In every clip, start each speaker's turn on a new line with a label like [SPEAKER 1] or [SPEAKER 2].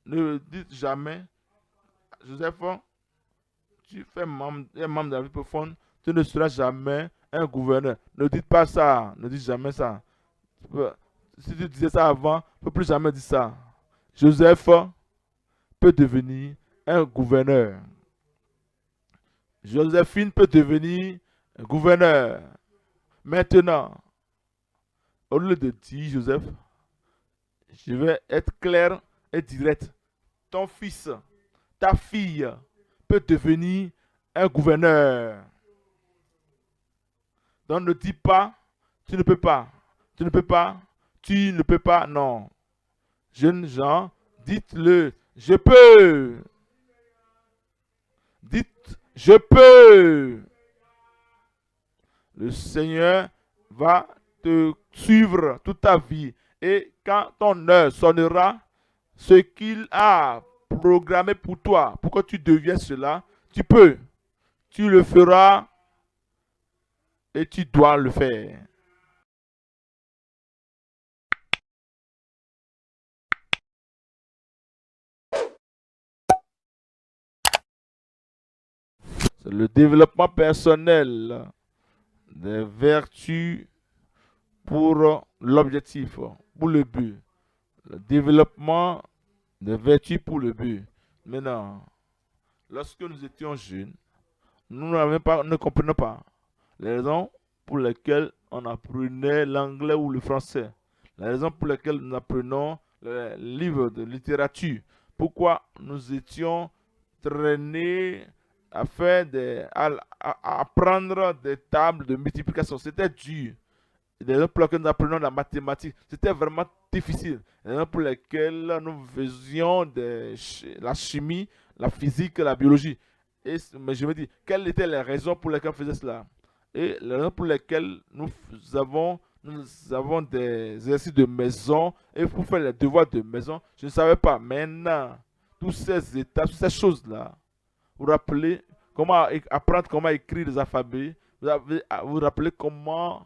[SPEAKER 1] Ne dites jamais, Joseph, tu fais un membre de la vie profonde, tu ne seras jamais un gouverneur. Ne dites pas ça, ne dites jamais ça. Si tu disais ça avant, tu ne peux plus jamais dire ça. Joseph peut devenir un gouverneur. Joséphine peut devenir un gouverneur. Maintenant, au lieu de dire Joseph, je vais être clair et direct. Ton fils, ta fille peut devenir un gouverneur. Donc ne dis pas, tu ne peux pas, tu ne peux pas, tu ne peux pas, non. Jeunes gens, dites-le, je peux. Dites, je peux. Le Seigneur va te suivre toute ta vie. Et quand ton heure sonnera, ce qu'il a programmé pour toi, pour que tu deviennes cela, tu peux. Tu le feras et tu dois le faire. C'est le développement personnel des vertus pour l'objectif, pour le but. Le développement des vertus pour le but. Maintenant, lorsque nous étions jeunes, nous ne comprenons pas les raisons pour lesquelles on apprenait l'anglais ou le français. Les raisons pour lesquelles nous apprenons les livres de littérature. Pourquoi nous étions traînés à faire à apprendre des tables de multiplication. C'était dur. Les raisons pour lesquelles nous apprenons la mathématique, c'était vraiment difficile. Les raisons pour lesquelles nous faisions la chimie, la physique, la biologie. Mais je me dis, quelles étaient les raisons pour lesquelles on faisait cela? Et les raisons pour lesquelles nous avons des exercices de maison et pour faire les devoirs de maison, je ne savais pas. Maintenant, toutes ces étapes, toutes ces choses-là, vous rappelez comment apprendre comment écrire les alphabets, vous rappelez comment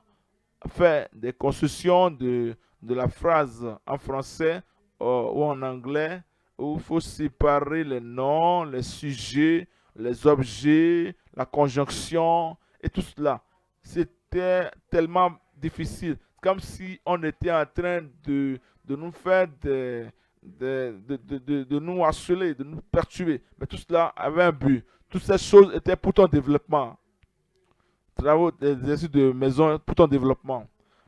[SPEAKER 1] faire des constructions de la phrase en français ou en anglais, où il faut séparer les noms, les sujets, les objets, la conjonction et tout cela. C'était tellement difficile, comme si on était en train de nous faire de nous harceler, de nous perturber. Mais tout cela avait un but. Toutes ces choses étaient pour ton développement. Travaux, des exercices de maison pour ton développement.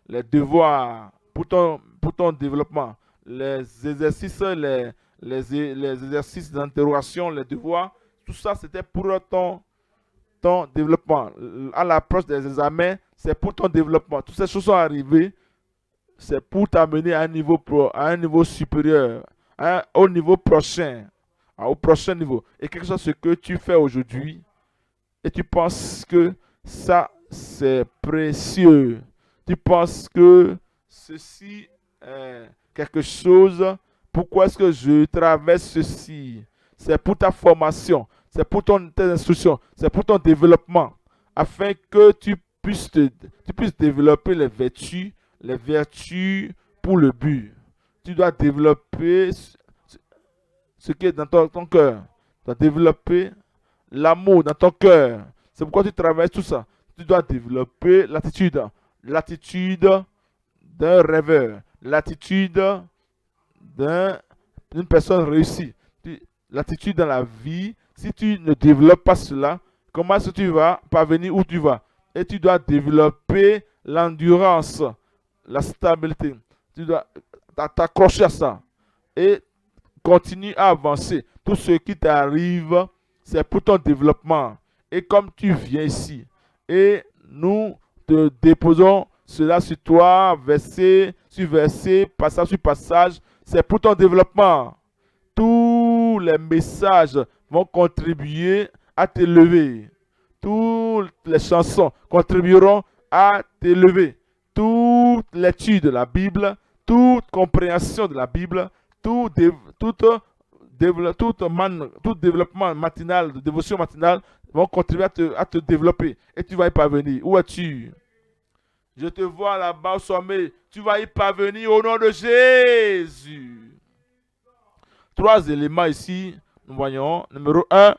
[SPEAKER 1] Les devoirs pour ton développement. Les exercices, les exercices d'interrogation, les devoirs, tout ça c'était pour ton développement. À l'approche des examens, c'est pour ton développement. Toutes ces choses sont arrivées, c'est pour t'amener à à un niveau supérieur, au niveau prochain, au prochain niveau. Et quelque chose ce que tu fais aujourd'hui, et tu penses que ça, c'est précieux. Tu penses que ceci est quelque chose. Pourquoi est-ce que je traverse ceci? C'est pour ta formation, c'est pour tes instructions, c'est pour ton développement, afin que tu puisses développer les vertus pour le but. Tu dois développer ce qui est dans ton cœur. Tu dois développer l'amour dans ton cœur. C'est pourquoi tu travailles tout ça. Tu dois développer l'attitude. L'attitude d'un rêveur. L'attitude d'une personne réussie. L'attitude dans la vie. Si tu ne développes pas cela, comment est-ce que tu vas parvenir où tu vas? Et tu dois développer l'endurance, la stabilité. Tu dois t'accrocher à ça. Et continue à avancer. Tout ce qui t'arrive, c'est pour ton développement. Et comme tu viens ici, et nous te déposons cela sur toi, verset sur verset, passage sur passage, c'est pour ton développement. Tous les messages vont contribuer à t'élever. Toutes les chansons contribueront à t'élever. Toute l'étude de la Bible, toute compréhension de la Bible, tout, tout, tout développement matinal, de dévotion matinale, vont contribuer à te développer. Et tu vas y parvenir. Où es-tu? Je te vois là-bas au sommet. Tu vas y parvenir au nom de Jésus. 3 éléments ici, nous voyons. Numéro 1,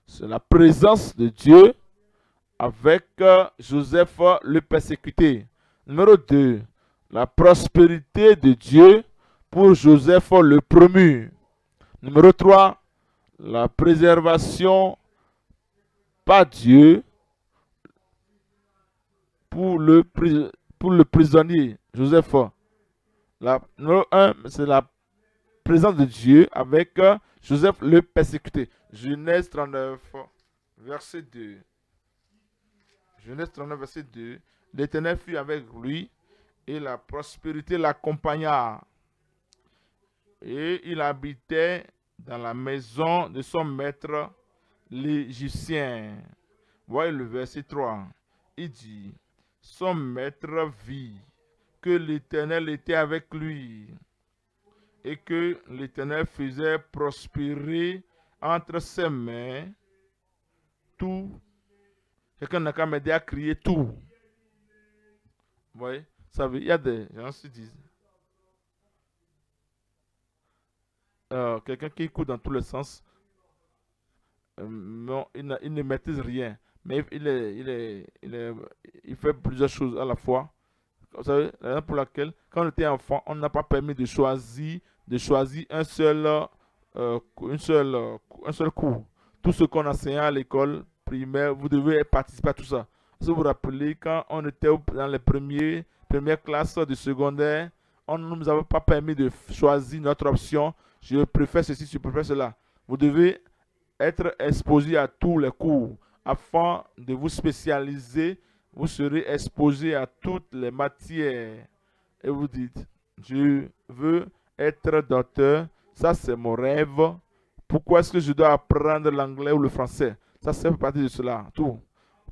[SPEAKER 1] c'est la présence de Dieu avec Joseph le persécuté. Numéro 2, la prospérité de Dieu pour Joseph le promu. Numéro 3, la préservation par Dieu pour le prisonnier Joseph. Numéro 1, c'est la présence de Dieu avec Joseph le persécuté. Genèse 39, verset 2. Genèse 39, verset 2. L'Éternel fut avec lui et la prospérité l'accompagna. Et il habitait dans la maison de son maître, l'Égyptien. Voyez le verset 3. Il dit, son maître vit que l'Éternel était avec lui et que l'Éternel faisait prospérer entre ses mains tout. Quelqu'un n'a qu'à m'aider à crier tout. Vous voyez, vous savez, il y a des gens qui disent, quelqu'un qui écoute dans tous les sens, non, il ne maîtrise rien, mais il fait plusieurs choses à la fois. Vous savez, la raison pour laquelle, quand on était enfant, on n'a pas permis de choisir un seul cours. Tout ce qu'on enseignait à l'école primaire, vous devez participer à tout ça. Si vous vous rappelez, quand on était dans les premières classes du secondaire, on ne nous avait pas permis de choisir notre option. Je préfère ceci, je préfère cela. Vous devez être exposé à tous les cours afin de vous spécialiser. Vous serez exposé à toutes les matières. Et vous dites, je veux être docteur. Ça, c'est mon rêve. Pourquoi est-ce que je dois apprendre l'anglais ou le français? Ça fait partie de cela. Tout.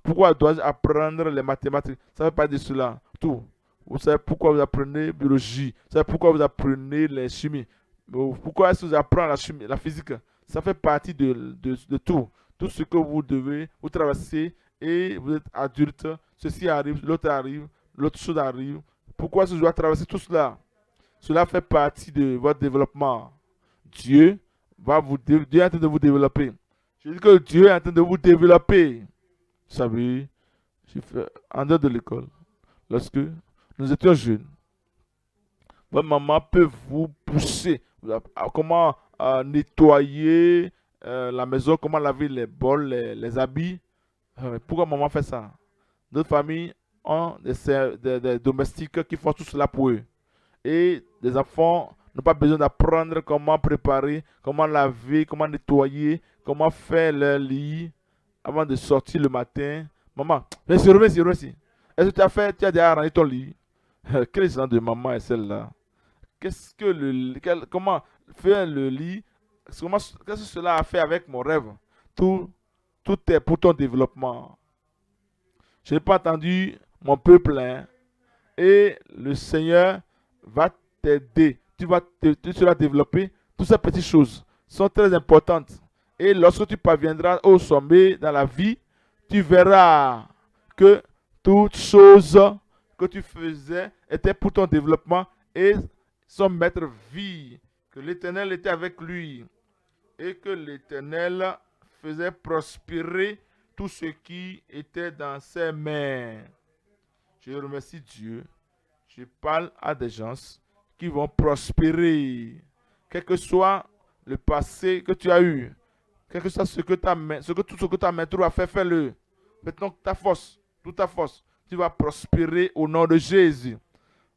[SPEAKER 1] Pourquoi dois-je apprendre les mathématiques? Ça fait partie de cela. Tout. Vous savez pourquoi vous apprenez biologie. Vous savez pourquoi vous apprenez les chimies. Pourquoi est-ce que vous apprenez la chimie, la physique? Ça fait partie de tout. Tout ce que vous devez, vous traversez et vous êtes adulte. Ceci arrive, l'autre chose arrive. Pourquoi est-ce que je dois traverser tout cela? Cela fait partie de votre développement. Dieu Dieu est en train de vous développer. Je dis que Dieu est en train de vous développer. Vous savez, j'ai fait en dehors de l'école. Lorsque nous étions jeunes, votre maman peut vous pousser. Comment nettoyer la maison, comment laver les bols, les habits. Pourquoi maman fait ça? D'autres familles ont des domestiques qui font tout cela pour eux. Et les enfants n'ont pas besoin d'apprendre comment préparer, comment laver, comment nettoyer, comment faire leur lit avant de sortir le matin. Maman, viens ici. Est-ce que tu as déjà arrangé ton lit? Quel genre de maman est celle-là? Comment faire le lit? Qu'est-ce que cela a fait avec mon rêve? Tout, tout est pour ton développement. Je n'ai pas entendu mon peuple, hein? Et le Seigneur va t'aider. Tu seras développé. Toutes ces petites choses sont très importantes. Et lorsque tu parviendras au sommet dans la vie, tu verras que toutes choses que tu faisais étaient pour ton développement et son maître vit que l'Éternel était avec lui et que l'Éternel faisait prospérer tout ce qui était dans ses mains. Je remercie Dieu. Je parle à des gens qui vont prospérer. Quel que soit le passé que tu as eu, quel que soit tout ce que ta main a fait, fais-le. Maintenant, toute ta force, tu vas prospérer au nom de Jésus.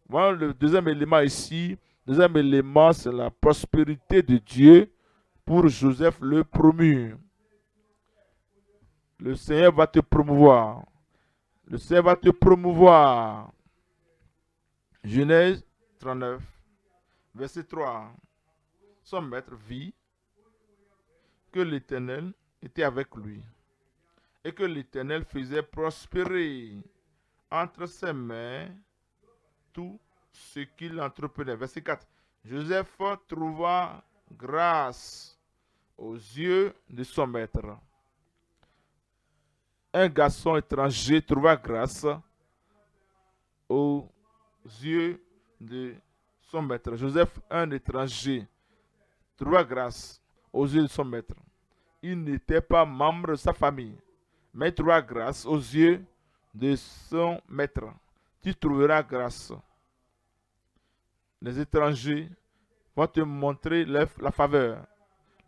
[SPEAKER 1] Voilà le deuxième élément ici. Le deuxième élément, c'est la prospérité de Dieu pour Joseph le promu. Le Seigneur va te promouvoir. Le Seigneur va te promouvoir. Genèse 39, verset 3. Son maître vit que l'Éternel était avec lui et que l'Éternel faisait prospérer entre ses mains tout ce qu'il entreprenait. Verset 4. Joseph trouva grâce aux yeux de son maître. Un garçon étranger trouva grâce aux yeux de son maître. Joseph, un étranger, trouva grâce aux yeux de son maître. Il n'était pas membre de sa famille, mais il trouva grâce aux yeux de son maître. Tu trouveras grâce. Les étrangers vont te montrer la faveur.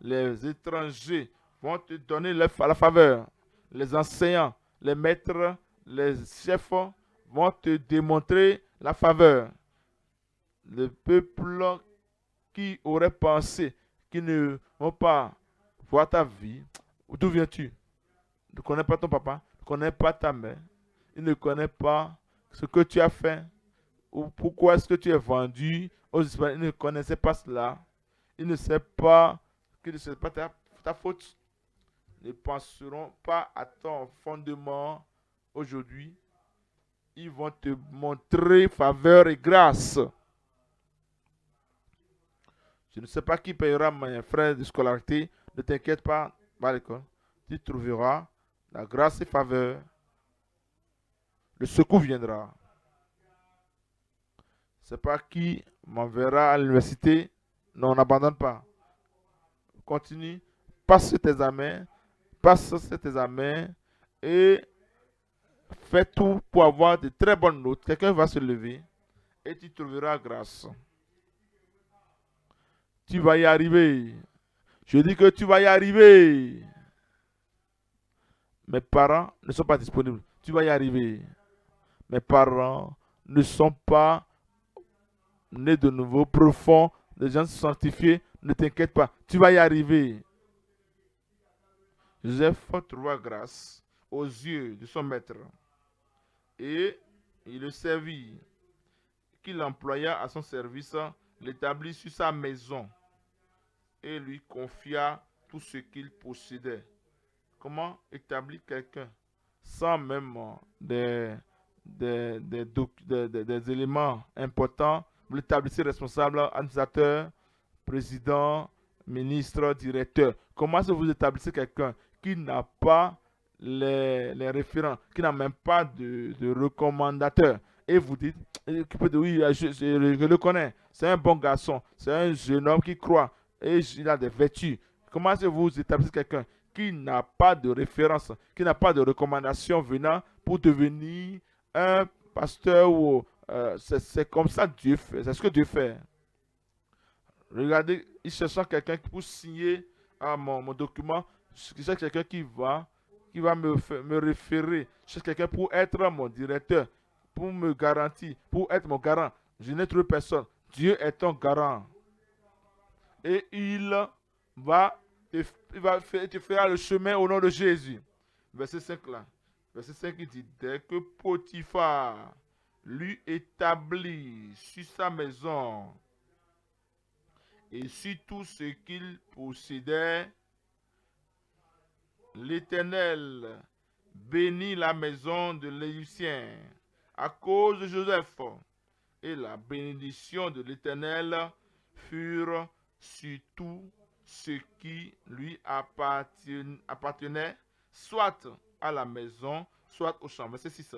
[SPEAKER 1] Les étrangers vont te donner la faveur. Les enseignants, les maîtres, les chefs vont te démontrer la faveur. Le peuple qui aurait pensé qu'ils ne vont pas voir ta vie. D'où viens-tu? Ne connais pas ton papa, ne connais pas ta mère. Il ne connaît pas ce que tu as fait ou pourquoi est-ce que tu es vendu aux Espagnols. Il ne connaissait pas cela. Il ne sait pas que ce n'est pas ta faute. Ne penseront pas à ton fondement aujourd'hui. Ils vont te montrer faveur et grâce. Je ne sais pas qui payera mes frais de scolarité. Ne t'inquiète pas, va à l'école. Tu trouveras la grâce et faveur. Le secours viendra. Je ne sais pas qui m'enverra à l'université. Non, n'abandonne pas. Continue. Passe cet examen. Passe cet examen. Et fais tout pour avoir de très bonnes notes. Quelqu'un va se lever. Et tu trouveras grâce. Tu vas y arriver. Je dis que tu vas y arriver. Mes parents ne sont pas disponibles. Tu vas y arriver. Mes parents ne sont pas nés de nouveau, profonds, des gens sanctifiés. Ne t'inquiète pas. Tu vas y arriver. Joseph trouva grâce aux yeux de son maître. Et il le servit. Qu'il employa à son service, l'établit sur sa maison et lui confia tout ce qu'il possédait. Comment établir quelqu'un sans même des éléments importants? Vous l'établissez responsable, administrateur, président, ministre, directeur. Comment est-ce que vous établissez quelqu'un qui n'a pas les référents, qui n'a même pas de recommandateur? Et vous dites, oui, je le connais, c'est un bon garçon, c'est un jeune homme qui croit et il a des vertus. Comment est-ce que vous établissez quelqu'un qui n'a pas de référence, qui n'a pas de recommandation venant pour devenir un pasteur ou c'est comme ça Dieu fait, c'est ce que Dieu fait. Regardez, il cherche quelqu'un pour signer mon document. Je cherche quelqu'un qui va me référer. Je cherche quelqu'un pour être mon directeur, pour me garantir, pour être mon garant. Je n'ai trouvé personne. Dieu est ton garant. Et il te fera le chemin au nom de Jésus. Verset 5 là. Verset 5 il dit, dès que Potiphar lui établit sur sa maison et sur tout ce qu'il possédait, l'Éternel bénit la maison de l'Égyptien à cause de Joseph. Et la bénédiction de l'Éternel furent sur tout ce qui lui appartenait, soit à la maison, soit au champ. Verset 6.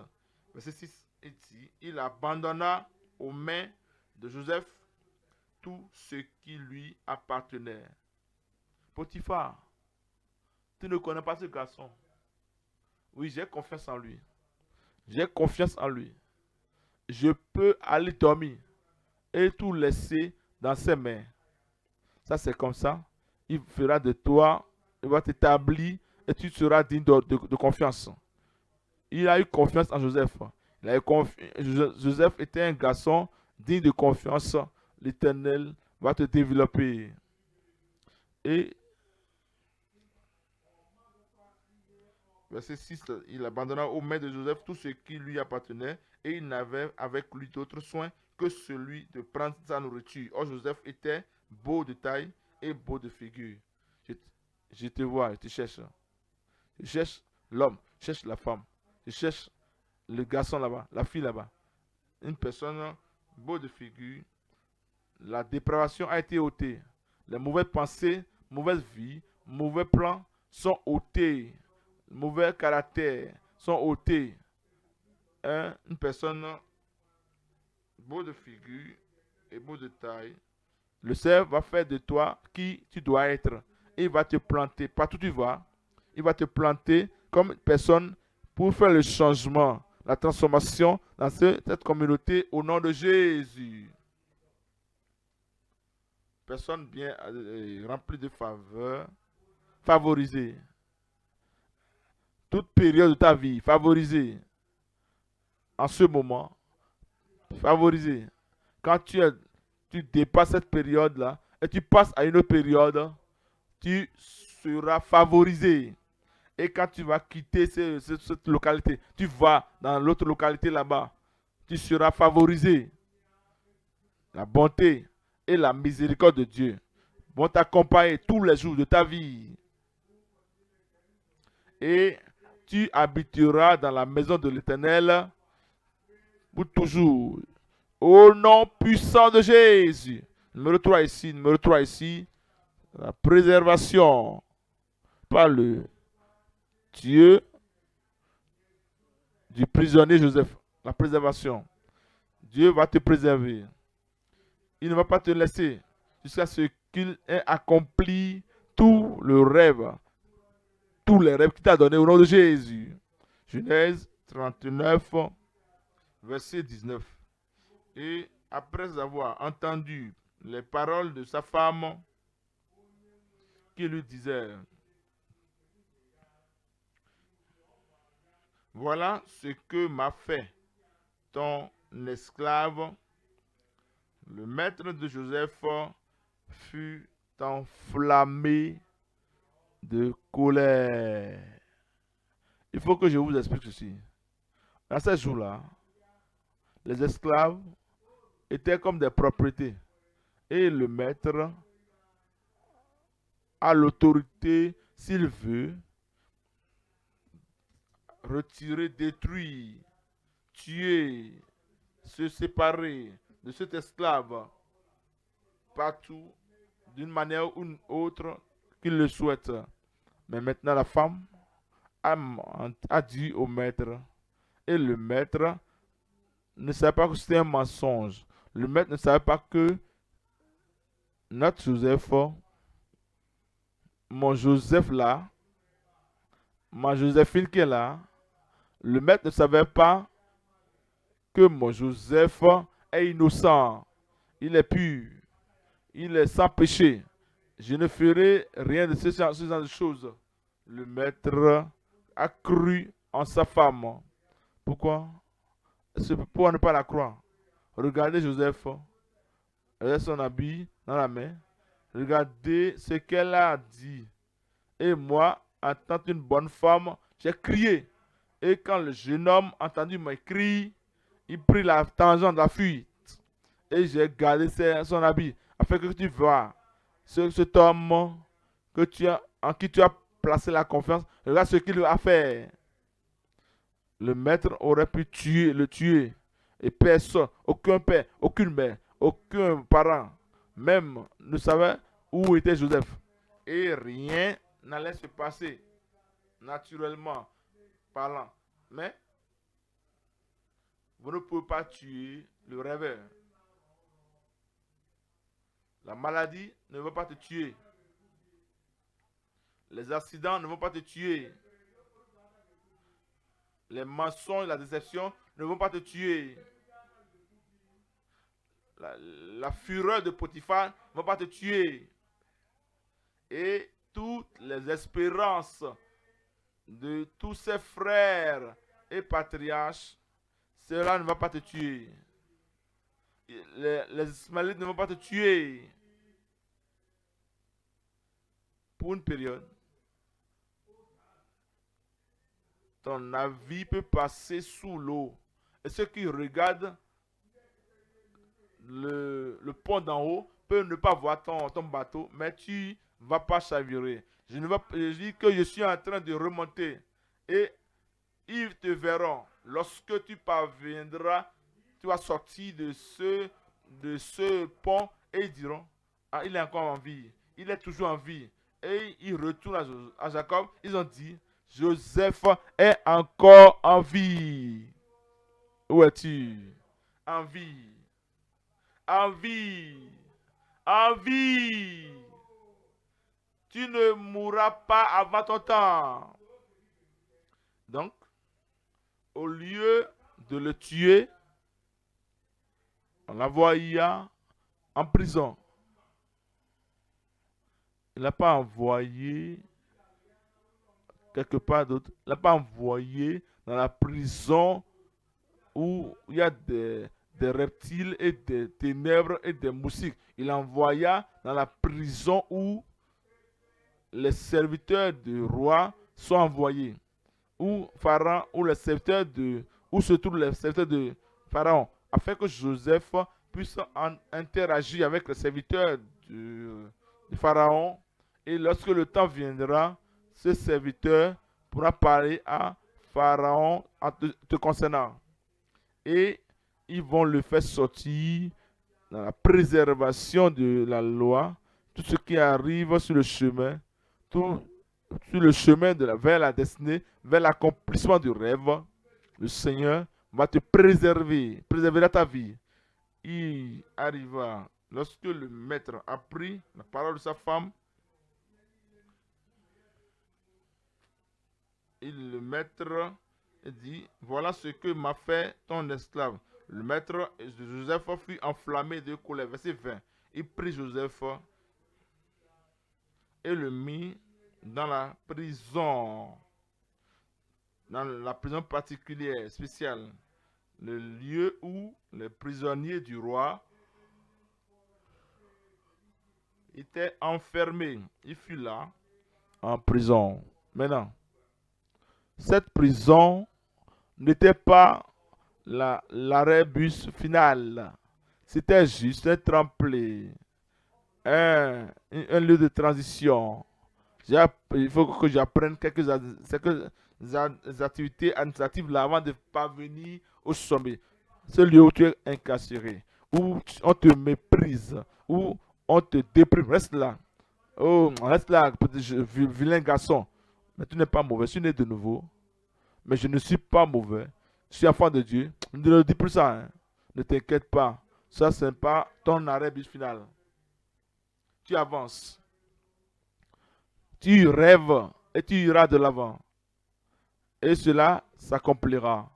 [SPEAKER 1] Verset 6 il dit, il abandonna aux mains de Joseph tout ce qui lui appartenait. Potiphar, tu ne connais pas ce garçon. Oui, j'ai confiance en lui. J'ai confiance en lui. Je peux aller dormir et tout laisser dans ses mains. Ça, c'est comme ça. Il fera de toi, il va t'établir et tu seras digne de confiance. Il a eu confiance en Joseph. Joseph était un garçon digne de confiance. L'Éternel va te développer. Et verset 6, il abandonna aux mains de Joseph tout ce qui lui appartenait et il n'avait avec lui d'autre soin que celui de prendre sa nourriture. Or Joseph était beau de taille et beau de figure. Je te vois, je te cherche. Je cherche l'homme, je cherche la femme, je cherche le garçon là-bas, la fille là-bas. Une personne beau de figure. La dépravation a été ôtée. Les mauvaises pensées, mauvaises vies, mauvais plans sont ôtés. Mauvais caractères sont ôtés. Une personne beau de figure et beau de taille Le Seigneur va faire de toi qui tu dois être. Et il va te planter partout où tu vas. Il va te planter comme une personne pour faire le changement, la transformation dans cette communauté au nom de Jésus. Personne bien remplie de faveur, favorisée. Toute période de ta vie, favorisée. En ce moment, favorisée. Quand tu dépasses cette période-là et tu passes à une autre période, tu seras favorisé. Et quand tu vas quitter cette localité, tu vas dans l'autre localité là-bas, tu seras favorisé. La bonté et la miséricorde de Dieu vont t'accompagner tous les jours de ta vie. Et tu habiteras dans la maison de l'Éternel pour toujours. Au nom puissant de Jésus. Numéro 3 ici, numéro 3 ici. La préservation par le Dieu du prisonnier Joseph. La préservation. Dieu va te préserver. Il ne va pas te laisser jusqu'à ce qu'il ait accompli tout le rêve, tous les rêves qu'il t'a donnés au nom de Jésus. Genèse 39, verset 19. Et après avoir entendu les paroles de sa femme qui lui disait, voilà ce que m'a fait ton esclave, le maître de Joseph fut enflammé de colère. Il faut que je vous explique ceci. Dans ces jours-là, les esclaves étaient comme des propriétés. Et le maître a l'autorité, s'il veut, retirer, détruire, tuer, se séparer de cet esclave partout, d'une manière ou d'une autre qu'il le souhaite. Mais maintenant, la femme a dit au maître, et le maître ne savait pas que c'était un mensonge. Le maître ne savait pas que notre Joseph, mon Joseph là, ma Joséphine qui est là, le maître ne savait pas que mon Joseph est innocent. Il est pur. Il est sans péché. Je ne ferai rien de ce genre de choses. Le maître a cru en sa femme. Pourquoi? Pourquoi ne pas la croire? Regardez Joseph. Elle a son habit dans la main. Regardez ce qu'elle a dit. Et moi, en tant qu'une bonne femme, j'ai crié. Et quand le jeune homme a entendu mes cris, il prit la tangente de la fuite. Et j'ai gardé son habit afin que tu vois cet homme en qui tu as placé la confiance. Regarde ce qu'il a fait. Le maître aurait pu le tuer. Et personne, aucun père, aucune mère, aucun parent, même ne savait où était Joseph. Et rien n'allait se passer naturellement parlant. Mais vous ne pouvez pas tuer le rêveur. La maladie ne va pas te tuer. Les accidents ne vont pas te tuer. Les mensonges, la déception ne vont pas te tuer. La fureur de Potiphar ne va pas te tuer. Et toutes les espérances de tous ses frères et patriarches, cela ne va pas te tuer. Les Ismaélites ne vont pas te tuer pour une période. Ton navire peut passer sous l'eau. Et ceux qui regardent le pont d'en haut peuvent ne pas voir ton bateau, mais tu ne vas pas chavirer. Je dis que je suis en train de remonter. Et ils te verront. Lorsque tu parviendras, tu vas sortir de ce pont et ils diront, ah, il est encore en vie. Il est toujours en vie. Et ils retournent à Jacob. Ils ont dit, Joseph est encore en vie. Où es-tu? En vie. En vie. en vie. Tu ne mourras pas avant ton temps. Donc, au lieu de le tuer, on l'envoya en prison. Il n'a pas envoyé quelque part d'autre. Il n'a pas envoyé dans la prison où il y a des reptiles et des ténèbres et des moustiques. Il envoya dans la prison où les serviteurs du roi sont envoyés. Où Pharaon, où les serviteurs de, où se trouvent les serviteurs de Pharaon, afin que Joseph puisse interagir avec les serviteurs de Pharaon. Et lorsque le temps viendra, ce serviteur pourra parler à Pharaon te concernant. Et ils vont le faire sortir dans la préservation de la loi, tout ce qui arrive sur le chemin, tout sur le chemin vers la destinée, vers l'accomplissement du rêve. Le Seigneur va te préservera ta vie. Il arriva, lorsque le maître a pris la parole de sa femme, le maître dit, voilà ce que m'a fait ton esclave. Le maître Joseph fut enflammé de colère. Verset 20. Il prit Joseph et le mit dans la prison particulière, spéciale, le lieu où les prisonniers du roi étaient enfermés. Il fut là, en prison. Maintenant, cette prison n'était pas l'arrêt bus final. C'était juste un tremplin, un lieu de transition. Il faut que j'apprenne quelques activités administratives là avant de parvenir au sommet. Ce lieu où tu es incarcéré, où on te méprise, où on te déprime. Reste là. Oh, reste là, vilain garçon. Mais tu n'es pas mauvais, tu n'es de nouveau. Mais je ne suis pas mauvais. Je suis enfant de Dieu. Ne le dis plus ça. Hein. Ne t'inquiète pas. Ça, ce n'est pas ton arrêt bis final. Tu avances. Tu rêves et tu iras de l'avant. Et cela s'accomplira.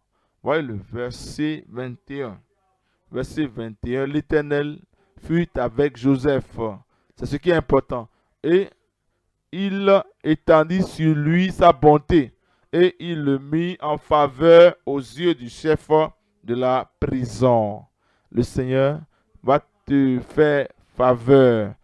[SPEAKER 1] Voyez le verset 21. Verset 21. L'Éternel fut avec Joseph. C'est ce qui est important. Et il étendit sur lui sa bonté. Et il le mit en faveur aux yeux du chef de la prison. Le Seigneur va te faire faveur